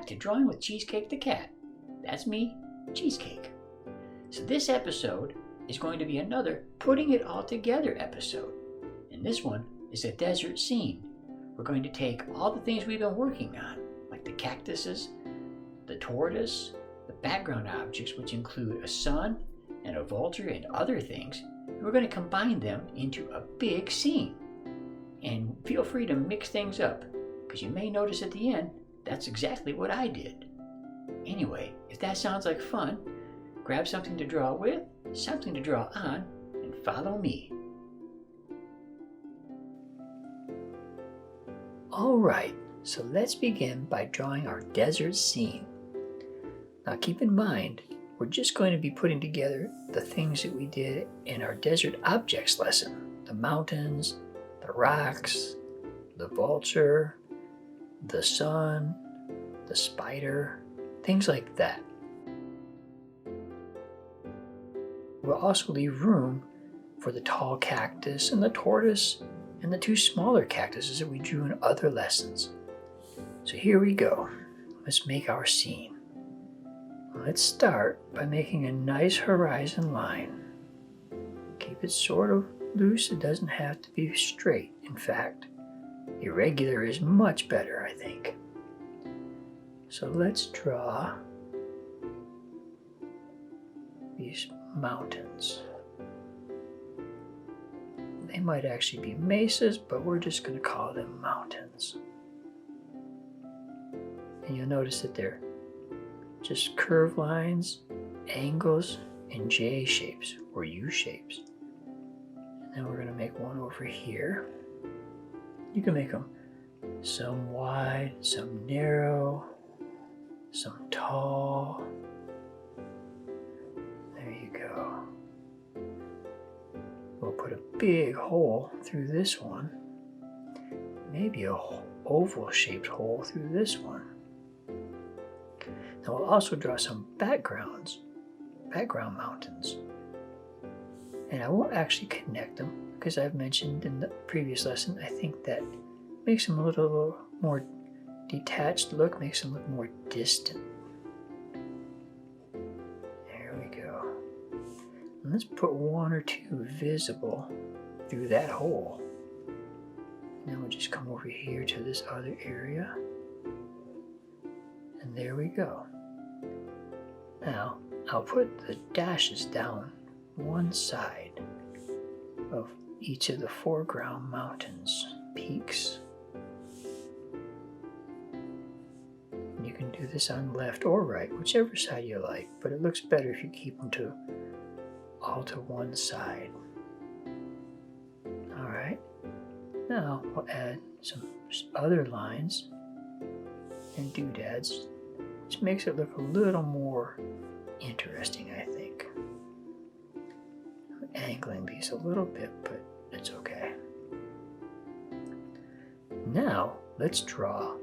back to Drawing with Cheesecake the Cat. That's me, Cheesecake. So this episode is going to be another putting it all together episode. And this one is a desert scene. We're going to take all the things we've been working on, like the cactuses, the tortoise, the background objects, which include a sun and a vulture and other things, and we're going to combine them into a big scene. And feel free to mix things up, because you may notice at the end, that's exactly what I did. Anyway, if that sounds like fun, grab something to draw with, something to draw on, and follow me. Alright, so let's begin by drawing our desert scene. Now keep in mind, we're just going to be putting together the things that we did in our desert objects lesson. The mountains, the rocks, the vulture, the sun, the spider, things like that. We'll also leave room for the tall cactus and the tortoise and the two smaller cactuses that we drew in other lessons. So here we go. Let's make our scene. Let's start by making a nice horizon line. Keep it sort of loose. It doesn't have to be straight. In fact, irregular is much better, I think. So let's draw these mountains. They might actually be mesas, but we're just going to call them mountains. And you'll notice that they're just curved lines, angles, and J shapes or U shapes. And then we're going to make one over here. You can make them some wide, some narrow, some tall. There you go. We'll put a big hole through this one. Maybe a oval shaped hole through this one. Now we'll also draw some background mountains. And I won't actually connect them because I've mentioned in the previous lesson, I think that makes them a little more detached look, makes them look more distant. There we go. And let's put one or two visible through that hole. And then we'll just come over here to this other area. And there we go. Now, I'll put the dashes down one side of each of the foreground mountains, peaks. And you can do this on left or right, whichever side you like, but it looks better if you keep them all to one side. Alright, now we'll add some other lines and doodads, which makes it look a little more interesting, I think. I'm angling these a little bit, but it's okay. Now, let's draw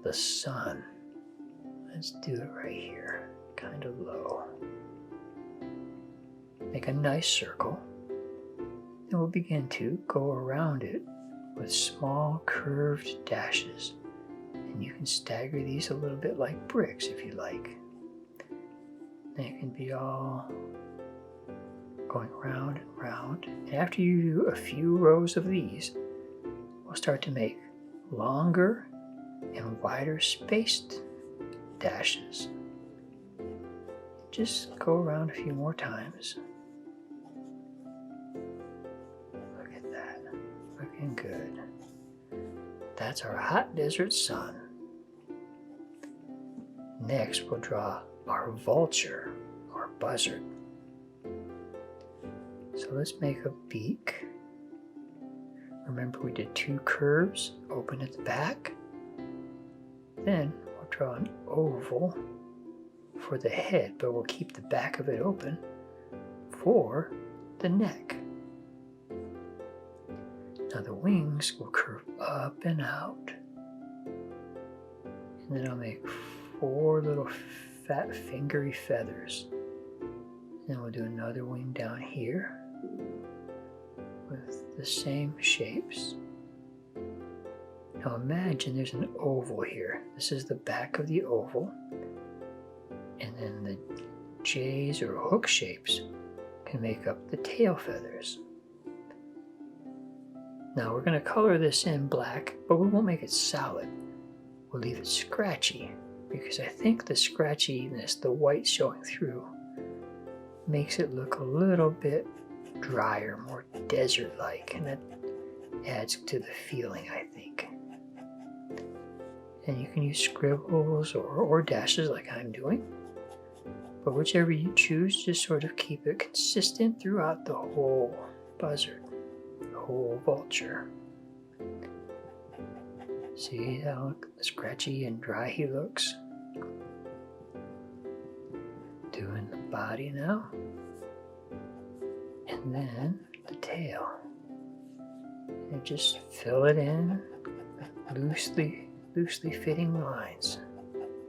the sun. Let's do it right here, kind of low. Make a nice circle. Then we'll begin to go around it with small curved dashes. And you can stagger these a little bit like bricks if you like. They can be all going round and round. And after you do a few rows of these, we'll start to make longer and wider spaced dashes. Just go around a few more times. Look at that. Looking good. That's our hot desert sun. Next, we'll draw our vulture, or buzzard. So let's make a beak. Remember we did two curves, open at the back. Then we'll draw an oval for the head, but we'll keep the back of it open for the neck. Now the wings will curve up and out. And then I'll make 4 little fat fingery feathers. Then we'll do another wing down here with the same shapes. Now imagine there's an oval here. This is the back of the oval. And then the J's or hook shapes can make up the tail feathers. Now we're going to color this in black, but we won't make it solid. We'll leave it scratchy because I think the scratchiness, the white showing through, makes it look a little bit drier, more desert-like, and that adds to the feeling, I think. And you can use scribbles or dashes like I'm doing, but whichever you choose, just sort of keep it consistent throughout the whole buzzard, the whole vulture. See how scratchy and dry he looks? Doing the body now. And then the tail. And just fill it in with loosely fitting lines.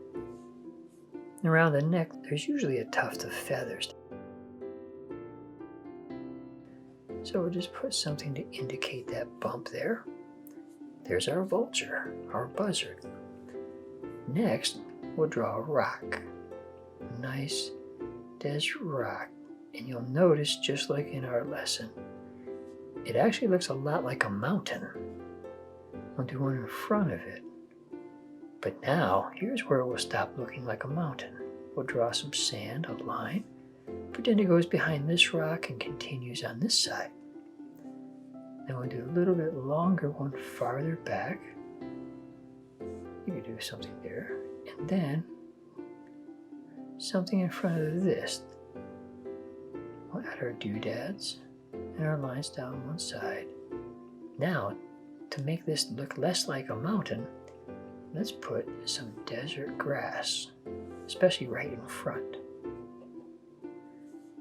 And around the neck, there's usually a tuft of feathers. So we'll just put something to indicate that bump there. There's our vulture, our buzzard. Next, we'll draw a rock. A nice desert rock. And you'll notice, just like in our lesson, it actually looks a lot like a mountain. I'll do one in front of it. But now, here's where it will stop looking like a mountain. We'll draw some sand, a line. Pretend it goes behind this rock and continues on this side. Then we'll do a little bit longer one farther back. You could do something there. And then something in front of this. We'll add our doodads and our lines down one side. Now, to make this look less like a mountain, let's put some desert grass, especially right in front,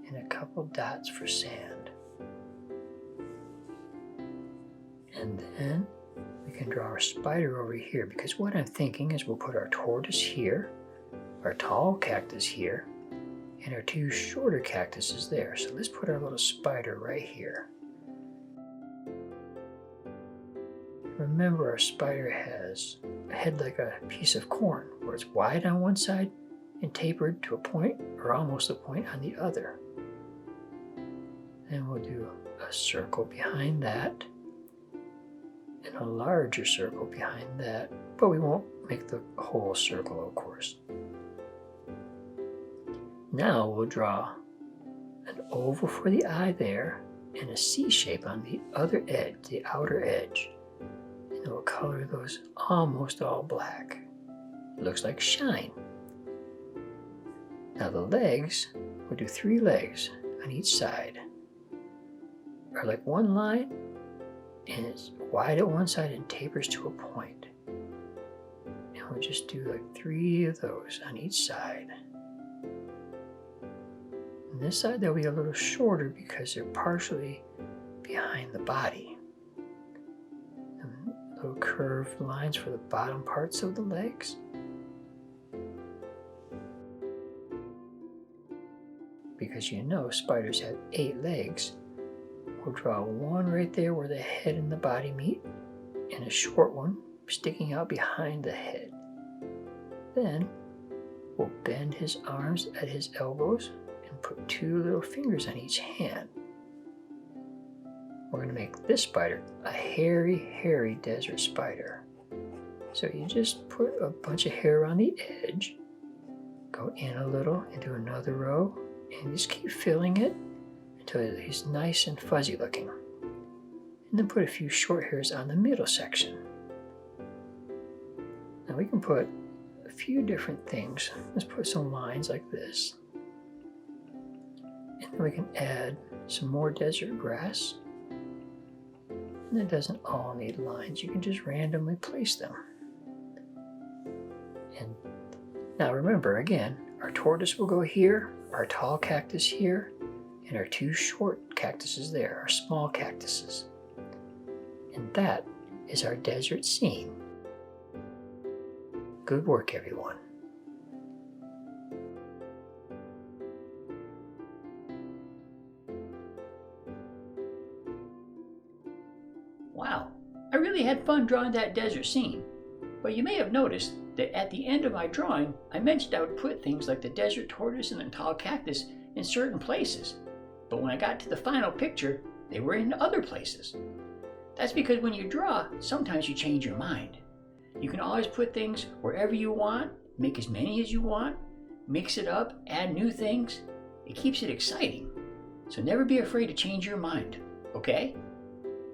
and a couple dots for sand. And then we can draw our spider over here, because what I'm thinking is we'll put our tortoise here, our tall cactus here, and our two shorter cactuses there. So let's put our little spider right here. Remember, our spider has a head like a piece of corn, where it's wide on one side and tapered to a point or almost a point on the other. Then we'll do a circle behind that and a larger circle behind that, but we won't make the whole circle, of course. Now we'll draw an oval for the eye there and a C shape on the other edge, the outer edge. And we'll color those almost all black. It looks like shine. Now the legs, we'll do 3 legs on each side. Are like one line, and it's wide at one side and tapers to a point. And we'll just do like 3 of those on each side. On this side they'll be a little shorter because they're partially behind the body. And little curved lines for the bottom parts of the legs. Because you know spiders have 8 legs, we'll draw one right there where the head and the body meet, and a short one sticking out behind the head. Then we'll bend his arms at his elbows and put 2 little fingers on each hand. We're going to make this spider a hairy desert spider. So you just put a bunch of hair on the edge, go in a little into another row, and just keep filling it until he's nice and fuzzy looking. And then put a few short hairs on the middle section. Now we can put a few different things. Let's put some lines like this. And then we can add some more desert grass. And it doesn't all need lines. You can just randomly place them. And now remember, again, our tortoise will go here, our tall cactus here, and our 2 short cactuses there, our small cactuses. And that is our desert scene. Good work, everyone. Wow, I really had fun drawing that desert scene, but you may have noticed that at the end of my drawing, I mentioned I would put things like the desert tortoise and the tall cactus in certain places, but when I got to the final picture, they were in other places. That's because when you draw, sometimes you change your mind. You can always put things wherever you want, make as many as you want, mix it up, add new things. It keeps it exciting. So never be afraid to change your mind, okay?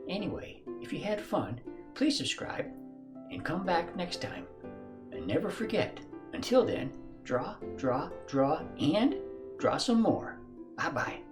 Anyway, if you had fun, please subscribe and come back next time. And never forget, until then, draw, draw, draw, and draw some more. Bye-bye.